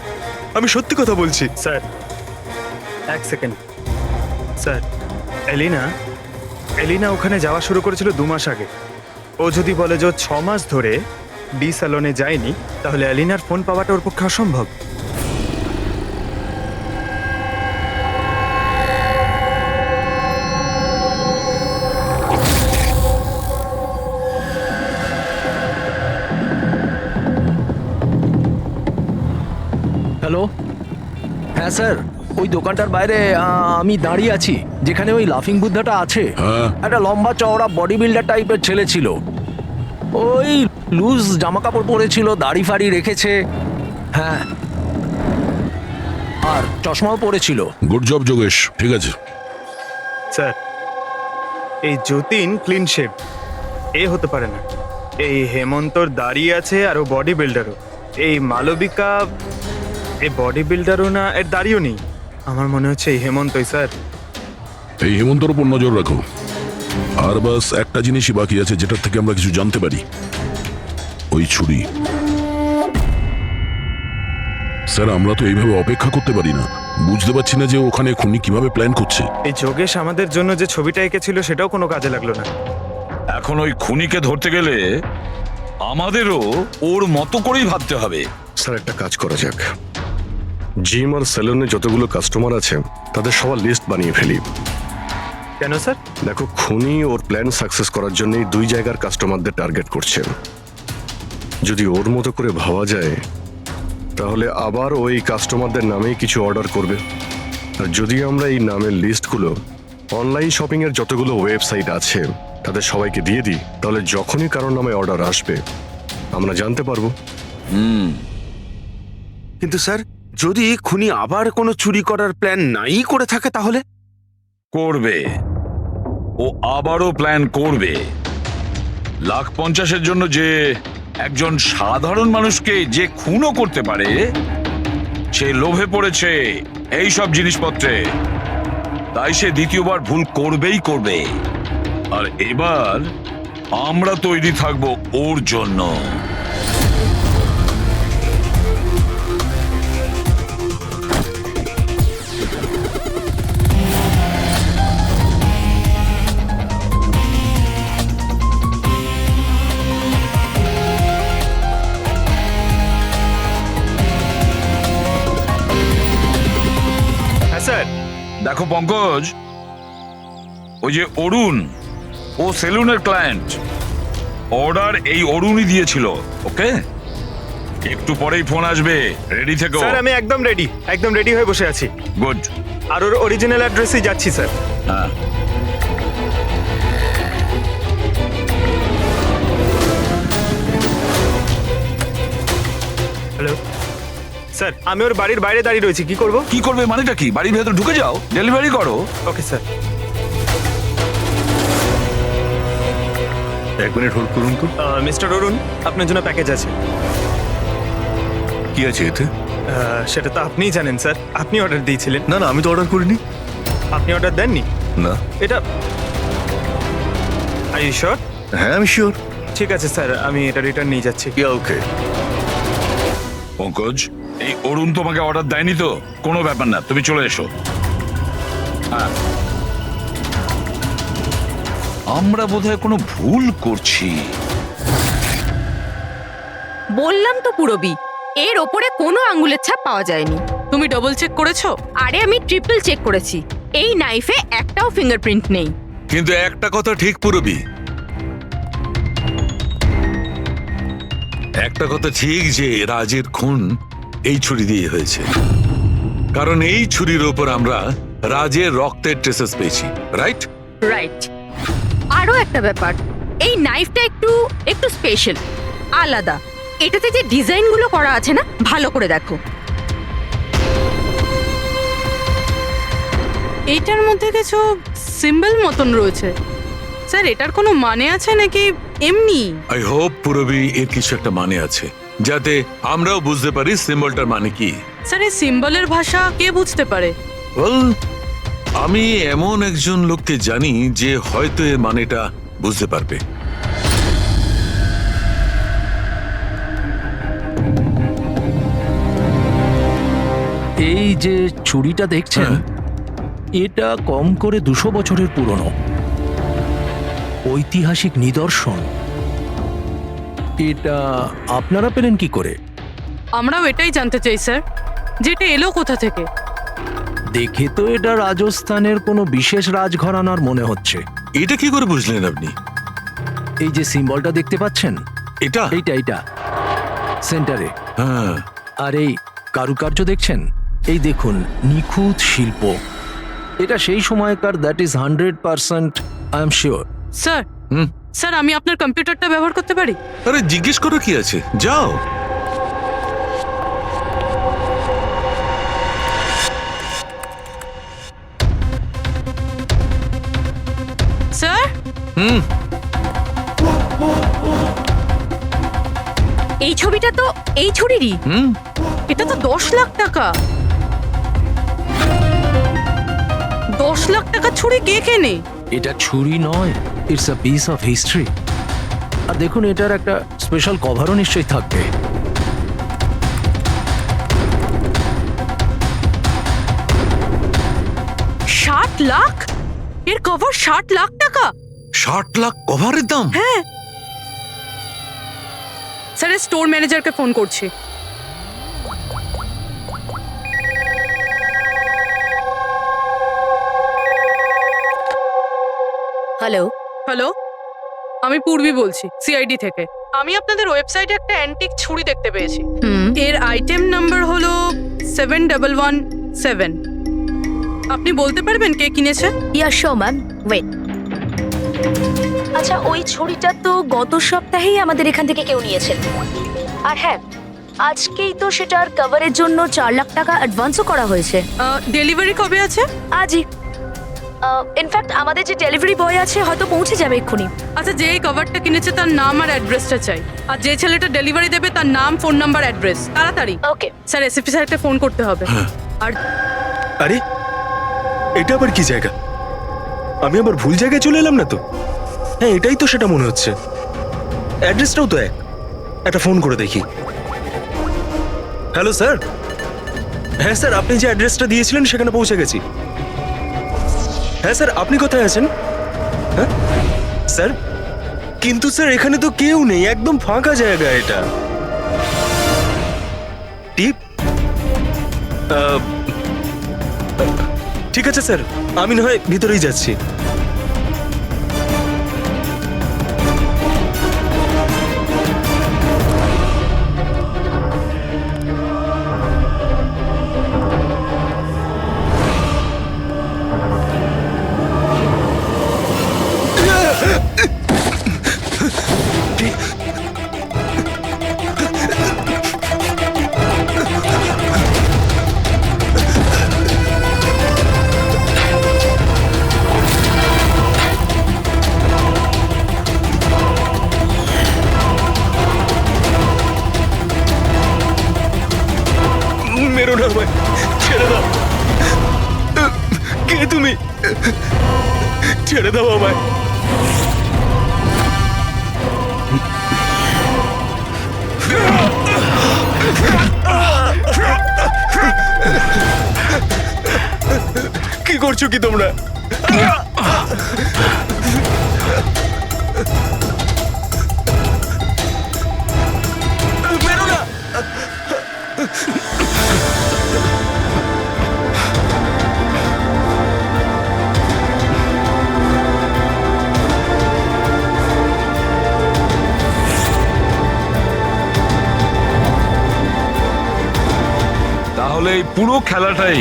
S12: আমি সত্যি কথা বলছি স্যার। এক সেকেন্ড স্যার, এলিনা ওখানে যাওয়া শুরু করেছিল 2 মাস আগে। ও যদি বলে যে 6 মাস ধরে ডি স্যালনে যায়নি, তাহলে এলিনার ফোন পাওয়াটা ওর পক্ষে অসম্ভব।
S4: হ্যালো, হ্যাঁ স্যার, ওই দোকানটার বাইরে আমি দাঁড়িয়ে আছি, যেখানে ওই লাফিং বুদ্ধাটা আছে।
S3: হ্যাঁ।
S4: একটা লম্বা চওড়া বডি বিল্ডার টাইপের ছেলে ছিল, ওই লুজ জামা কাপড় পরেছিল, দাড়ি ফাড়ি রেখেছে, হ্যাঁ, আর চশমাও পরেছিল।
S3: গুড জব যোগেশ, ঠিক আছে।
S12: স্যার এই যতীন ক্লিন শেভ, এ হতে পারে না। এই হেমন্তর দাঁড়িয়ে আছে আর ও বডি বিল্ডারও। এই মালবিকা, এই বডি বিল্ডারও না, এর দাঁড়িয়েও নেই। আমার মনে হচ্ছে এই হেমন্তই স্যার।
S3: এই হেমন্তর উপর নজর রাখো। আর বাস একটা জিনিসই বাকি আছে যেটার থেকে আমরা কিছু জানতে পারি, ওই ছুরি। স্যার আমরা তো এইভাবে অপেক্ষা করতে পারি না, বুঝতে পারছি না যে ওখানে খুনি কিভাবে প্ল্যান করছে।
S12: এই যোগেশ আমাদের জন্য যে ছবিটা এঁকেছিল সেটাও কোনো কাজে লাগলো না।
S7: এখন ওই খুনিকে ধরতে গেলে আমাদেরও ওর মতো করেই ভাবতে হবে।
S5: স্যার একটা কাজ করা যাক, জিম আর সেলুনে যতগুলো কাস্টমার আছে তাদের সবার লিস্ট বানিয়ে ফেলি।
S12: কেন স্যার?
S5: দেখো, খুনি ওর প্ল্যান সাকসেস করার জন্যই 2 জায়গার কাস্টমারদের টার্গেট করছে। যদি ওর মতো করে ভাবা যায় তাহলে আবার ওই কাস্টমারদের নামেই কিছু অর্ডার করবে। আর যদি আমরা এই নামের লিস্টগুলো অনলাইন শপিং এর যতগুলো ওয়েবসাইট আছে তাদের সবাইকে দিয়ে দিই, তাহলে যখনই কারোর নামে অর্ডার আসবে আমরা জানতে পারবো।
S6: কিন্তু স্যার, যদি খুনি আবার কোনো চুরি করার প্ল্যান নাই করে থাকে তাহলে?
S7: করবে, ও আবারও প্ল্যান করবে। 1,50,000-এর জন্য যে একজন সাধারণ মানুষকে যে খুনও করতে পারে, সে লোভে পড়েছে এই সব জিনিসপত্রে, তাই সে দ্বিতীয়বার ভুল করবেই করবে। আর এবার আমরা তৈরি থাকবো ওর জন্য।
S12: হ্যাঁ স্যার।
S7: দেখো পঙ্কজ, ওই যে অরুণ, ও সেলুনের ক্লায়েন্ট, অর্ডার এই অরুণই দিয়েছিল। ওকে, একটু পরেই ফোন আসবে, রেডি থেকো।
S12: স্যার আমি একদম রেডি হয়ে বসে আছি।
S7: গুড।
S12: আর ওর অরিজিনাল অ্যাড্রেসেই যাচ্ছি স্যার।
S7: হ্যাঁ,
S12: হ্যালো স্যার, আমি ওর বাড়ির বাইরে দাঁড়িয়ে রয়েছি, কি করব?
S7: কি করবে মানেটা কি? বাড়ির ভেতর ঢুকে যাও, ডেলিভারি করো।
S12: Okay sir.
S1: 1 মিনিট হোল্ড করুন তো।
S12: মিস্টার অরুণ, আপনার জন্য প্যাকেজ আছে।
S1: কি আছে এতে?
S12: সেটা তো আপনিই জানেন স্যার, আপনি অর্ডার দিয়েছিলেন।
S1: না না, আমি তো অর্ডার করিনি।
S12: আপনি অর্ডার দেননি?
S1: না।
S12: এটা আর ইউ শিওর?
S1: হ্যাঁ আমি শিওর।
S12: ঠিক আছে স্যার, আমি এটা রিটার্ন নিয়ে যাচ্ছি।
S1: ওকে।
S7: পঙ্কজ, এই অরুণ তোমাকে অর্ডার দেয়নি তো? কোনো ব্যাপার না, তুমি চলে এসো। হ্যাঁ, আমরা বোধহয় কোনো ভুল করছি।
S10: বললাম তো পুরবি, এর ওপরে কোনো আঙ্গুলের ছাপ পাওয়া যায়নি। তুমি ডবল চেক করেছো? আরে আমি ট্রিপল চেক করেছি, এই নাইফে একটাও ফিঙ্গারপ্রিন্ট নেই।
S13: কিন্তু একটা কথা ঠিক পুরবি, একটা কথা ঠিক যে রাজের খুন এই ছুরি দিয়ে হয়েছে, কারণ এই ছুরির ওপর আমরা রাজের রক্তের ট্রেসেস পেয়েছি। রাইট?
S10: রাইট। আরো একটা ব্যাপার, এই নাইফটা একটু স্পেশাল, আলাদা। এটাতে যে ডিজাইনগুলো করা আছে না, ভালো করে দেখো।
S14: এইটার মধ্যে কিছু সিম্বল মতন রয়েছে। স্যার, এটার কোনো মানে আছে নাকি এমনি?
S13: আই হোপ পুরবি এর কিছু একটা মানে আছে, যাতে আমরাও বুঝতে পারি সিম্বলটার মানে কি।
S14: স্যার, এই সিম্বলের ভাষা কে বুঝতে পারে?
S13: আমি এমন একজন লোককে জানি যে হয়তো এর মানেটা বুঝতে পারবে।
S4: এই যে ছুরিটা দেখছেন, এটা কম করে 200 বছরের পুরনো ঐতিহাসিক নিদর্শন। এটা আপনারা পেলেন কি করে?
S14: আমরাও এটাই জানতে চাই স্যার, যেটা এলো কোথা থেকে।
S4: দেখে তো এটা রাজস্থানের কোনো বিশেষ রাজঘরানার মনে হচ্ছে।
S13: এটা কি করে বুঝলেন আপনি?
S4: এই যে সিম্বলটা দেখতে পাচ্ছেন,
S13: এটা
S4: এইটা সেন্টারে।
S13: হ্যাঁ।
S4: আর এই কারুকার্য দেখছেন, এই দেখুন, নিখুঁত শিল্প। এটা সেই সময়কার, that is 100%, I am sure.
S14: Sir, sir আমি আপনার কম্পিউটারটা ব্যবহার করতে পারি?
S13: আরে জিজ্ঞেস করো কি আছে, যাও।
S14: স্যার,
S10: এই ছবিটা তো এই ছুরিরই।
S14: এটা তো 10 লাখ টাকা। 10 লাখ টাকা ছুরি কে কেনে?
S4: এটা ছুরি নয়, it's a piece of history. আর দেখুন, এটার একটা স্পেশাল কভারও নিশ্চয়ই থাকবে।
S14: লাখ? এর কভার 60 লাখ টাকা?
S13: 60 লাখ কভারের দাম?
S14: হ্যাঁ স্যার, স্টোর ম্যানেজারকে ফোন করছি।
S9: হ্যালো,
S14: হ্যালো, আমি পূর্বী বলছি সিআইডি থেকে। আমি আপনাদের ওয়েবসাইটে একটা অ্যান্টিক ছুরি দেখতে পেয়েছি। এর আইটেম নাম্বার হলো 7117। আপনি বলতে পারবেন কে কিনেছে?
S9: ইয়া শো ম্যাম, ওয়েট। আচ্ছা, ওই ছুরিটা তো গত সপ্তাহেই আমাদের এখান থেকে কেউ নিয়েছে। আর হ্যাঁ, আজকেই তো সেটার কভারের জন্য 4 লাখ টাকা অ্যাডভান্সও করা হয়েছে।
S14: ডেলিভারি কবে আছে?
S9: আজই। ইনফ্যাক্ট আমাদের যে ডেলিভারি বয় আছে হয়তো পৌঁছে যাবে এক্ষুনি।
S14: আচ্ছা, যেই কভারটা কিনেছে তার নাম আর অ্যাড্রেসটা চাই। আর যে ছেলেটা ডেলিভারি দেবে তার নাম, ফোন নাম্বার, অ্যাড্রেস। তাড়াতাড়ি।
S9: ওকে
S14: স্যার, এসএসপি স্যারকে ফোন করতে হবে। আর
S12: আরে এটা আবার কি জায়গা? আমি আবার ভুল জায়গায় চলে এলাম না তো? হ্যাঁ, এটাই তো সেটা মনে হচ্ছে। অ্যাড্রেসটাও তো এক। একটা ফোন করে দেখি। Hello sir. হ্যাঁ স্যার, আপনি যে অ্যাড্রেসটা দিয়েছিলেন সেখানে পৌঁছে গেছি। হ্যাঁ স্যার, আপনি কোথায় আছেন? হ্যাঁ স্যার, কিন্তু স্যার এখানে তো কেউ নেই, একদম ফাঁকা জায়গা এটা। টিপ? ঠিক আছে স্যার, আমি না হয় ভিতরেই যাচ্ছি। মেরো না আমায়, ছেড়ে দাও। কে তুমি? ছেড়ে দাও আমায়। কি করছো কি তোমরা? মেরো না।
S7: তাহলে এই পুরো খেলাটাই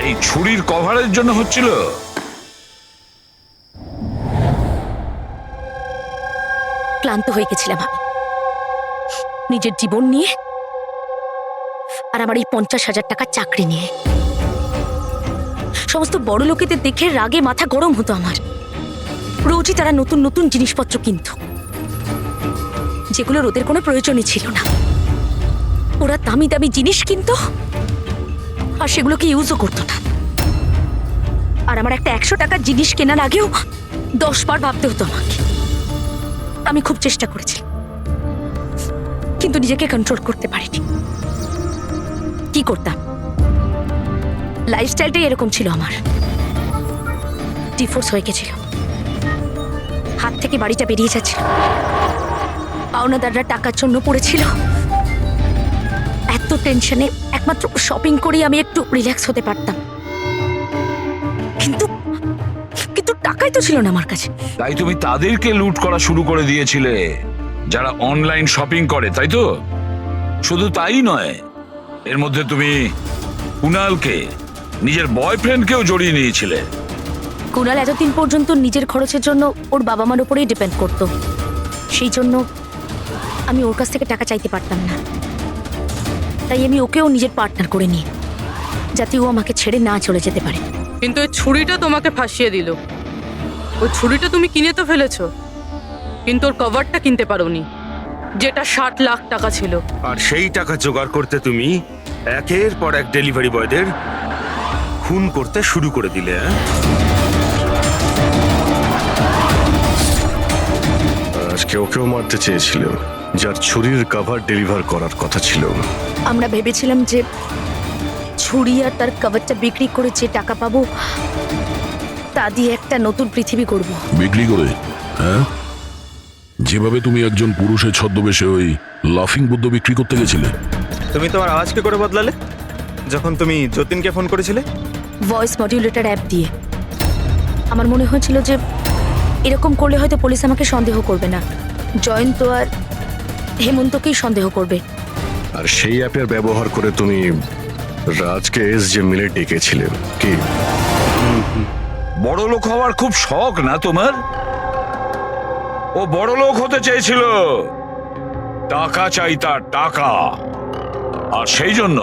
S7: এই ছুরির কভারের জন্য হচ্ছিল?
S9: ক্লান্ত হয়ে গেছিলাম আমি নিজের জীবন নিয়ে আর আমার এই 50,000 টাকার চাকরি নিয়ে। সমস্ত বড় লোকেদের দেখে রাগে মাথা গরম হতো আমার। রোজই তারা নতুন নতুন জিনিসপত্র কিনত, যেগুলোর ওদের কোনো প্রয়োজনই ছিল না। ওরা দামি দামি জিনিস কিনত আর সেগুলোকে ইউজও করতো না। আর আমার একটা 100 টাকার জিনিস কেনার আগেও 10 বার ভাবতে হতো আমাকে। আমি খুব চেষ্টা করেছি, কিন্তু নিজেকে কন্ট্রোল করতে পারিনি। কি করতাম? লাইফস্টাইলটাই এরকম ছিল আমার। ডিভোর্স হয়ে গেছিল, হাত থেকে বাড়িটা বেরিয়ে যাচ্ছিল, পাওনাদাররা টাকার জন্য পড়েছিল। এত টেনশনে একমাত্র শপিং করেই আমি একটু রিল্যাক্স হতে পারতাম, কিন্তু কিন্তু টাকাই তো ছিল না আমার কাছে।
S7: তাই তুমি তাদেরকে লুট করা শুরু করে দিয়েছিলে যারা অনলাইন শপিং করে, তাই তো? শুধু তাই নয়, এর মধ্যে তুমি কুনালকে, নিজের বয়ফ্রেন্ডকেও জড়িয়ে নিয়েছিলে।
S9: কুনাল এতদিন পর্যন্ত নিজের খরচের জন্য ওর বাবা মার উপরেই ডিপেন্ড করতো, সেই জন্য আমি ওর কাছ থেকে টাকা চাইতে পারতাম না। তাই আমি ওকেও নিজের পার্টনার করে নিই, যাতে ও আমাকে ছেড়ে না চলে যেতে পারে।
S14: কিন্তু ওই ছুরিটা তোমাকে ফাঁসিয়ে দিল। ওই ছুরিটা তুমি কিনে তো ফেলেছো, কিন্তু ওর কভারটা কিনতে পারোনি, যেটা 60 লাখ টাকা ছিল।
S6: আর সেই টাকা জোগাড় করতে তুমি একের পর এক ডেলিভারি বয়দের খুন করতে শুরু করে দিলে।
S5: আজকে ওকেও মারতে চেয়েছিল, যার ছুরির কভার ডেলিভার করার কথা ছিল।
S9: আমরা ভেবেছিলাম যে ছুরি আর তার কভারটা বিক্রি করে যে টাকা পাবো তা দিয়ে একটা নতুন পৃথিবী করব।
S3: বিক্রি করে? হ্যাঁ, যেভাবে তুমি একজন পুরুষের ছদ্মবেশে ওই লাফিং বুদ্ধ বিক্রি করতে গেছিলে।
S12: তুমি তোমার আওয়াজ কি করে বদলালে যখন তুমি যতীনকে ফোন করেছিলে?
S9: ভয়েস মডিউলেটর অ্যাপ দিয়ে। আমার মনে হয়েছিল যে এরকম করলে হয়তো পুলিশ আমাকে সন্দেহ করবে না, জয়ন্ত আর হেমন্তকেই সন্দেহ করবে।
S5: আর সেই অ্যাপের ব্যবহার করে তুমি রাজকে এস যে মিলে ডেকেছিলে কি?
S7: বড় লোক হওয়ার খুব শখ না তোমার? ও বড় লোক হতে চেয়েছিল, টাকা চাই তার, টাকা। আর সেই জন্য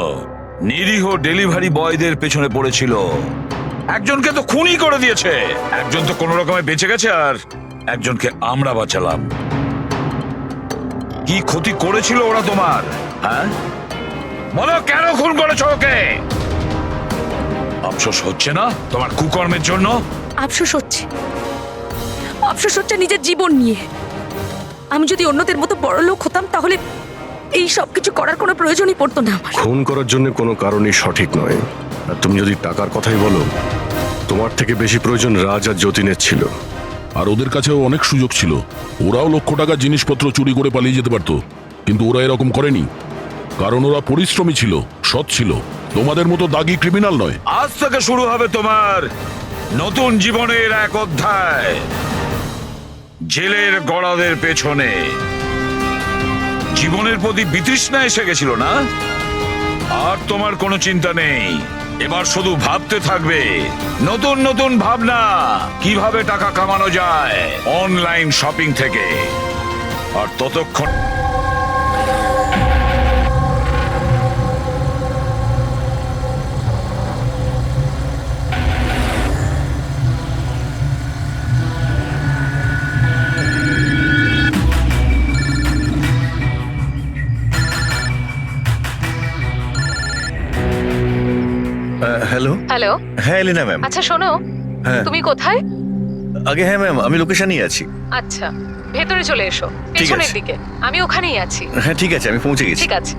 S7: নিরীহ ডেলিভারি বয়দের পেছনে পড়েছিল। একজনকে তো খুনই করে দিয়েছে, একজন তো কোনো রকমে বেঁচে গেছে, আর একজনকে আমরা বাঁচালাম। কি ক্ষতি করেছিল ওরা তোমার? হ্যাঁ বলো, কেন খুন করেছো ওকে? আফসোস হচ্ছে না তোমার কুকর্মের জন্য?
S9: আফসোস হচ্ছে, আফসোস হচ্ছে নিজের জীবন নিয়ে। আমি যদি অন্যদের মতো বড় লোক হতাম তাহলে এই সব কিছু করার কোনো প্রয়োজনই পড়তো না আমার।
S5: খুন করার জন্য কোনো কারণই সঠিক নয়। আর তুমি যদি টাকার কথাই বলো, তোমার থেকে বেশি প্রয়োজন রাজ আর যতীনের ছিল।
S3: আর ওদের কাছেও অনেক সুযোগ ছিল, ওরাও লক্ষ টাকার জিনিসপত্র চুরি করে পালিয়ে যেতে পারতো, কিন্তু ওরা এরকম করেনি, কারণ ওরা পরিশ্রমী ছিল, সৎ ছিল, তোমাদের মতো দাগি ক্রিমিনাল নয়।
S7: আজ থেকে শুরু হবে তোমার নতুন জীবনের এক অধ্যায়, জেলের গড়াদের পেছনে। জীবনের প্রতি বিতৃষ্ণা এসে গেছিল না? আর তোমার কোনো চিন্তা নেই, এবার শুধু ভাবতে থাকবে নতুন নতুন ভাবনা, কিভাবে টাকা কামানো যায় অনলাইন শপিং থেকে। আর ততক্ষণ
S1: হ্যালো।
S2: হ্যালো।
S1: হ্যাঁ এলিনা ম্যাম।
S2: আচ্ছা শোনো,
S1: হ্যাঁ
S2: তুমি কোথায়?
S1: আগে হ্যাঁ ম্যাম, আমি লোকেশনেই আছি।
S2: আচ্ছা, ভেতরে চলে এসো,
S1: ঠিক
S2: পেছনের
S1: আছে।
S2: দিকে। আমি ওখানেই আছি।
S1: হ্যাঁ ঠিক আছে, আমি পৌঁছে গেছি।
S2: ঠিক আছে।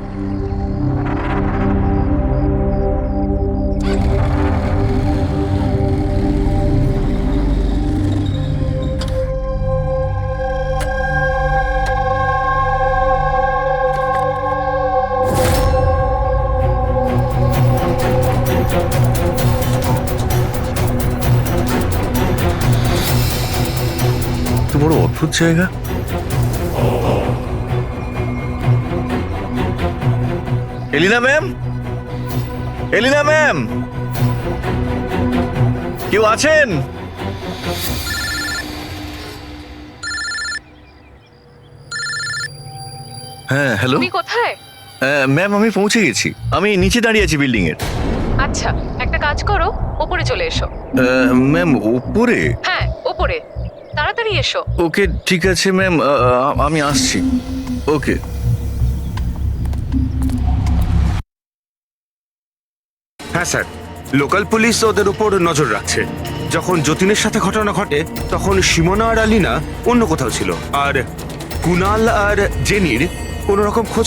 S1: তো বড় অদ্ভুত জায়গা। এলিনা ম্যাম, এলিনা ম্যাম, কেউ আছেন? হ্যাঁ হ্যালো।
S2: তুমি কোথায়?
S1: ম্যাম আমি পৌঁছে গেছি, আমি নিচে দাঁড়িয়ে আছি বিল্ডিং এর।
S2: আচ্ছা, একটা কাজ করো, ওপরে চলে এসো।
S1: ম্যাম উপরে?
S2: হ্যাঁ ওপরে, তাড়াতাড়ি এসো।
S1: ওকে ঠিক আছে ম্যাম, আমি আসছি। ওকে।
S6: হ্যাঁ স্যার, লোকাল পুলিশ ওদের উপর নজর রাখছে। যখন যতীনের সাথে ঘটনা ঘটে তখন সিমোনা আর আলিনা অন্য কোথাও ছিল, আর কুনাল আর জেনির কোনো রকম খোঁজ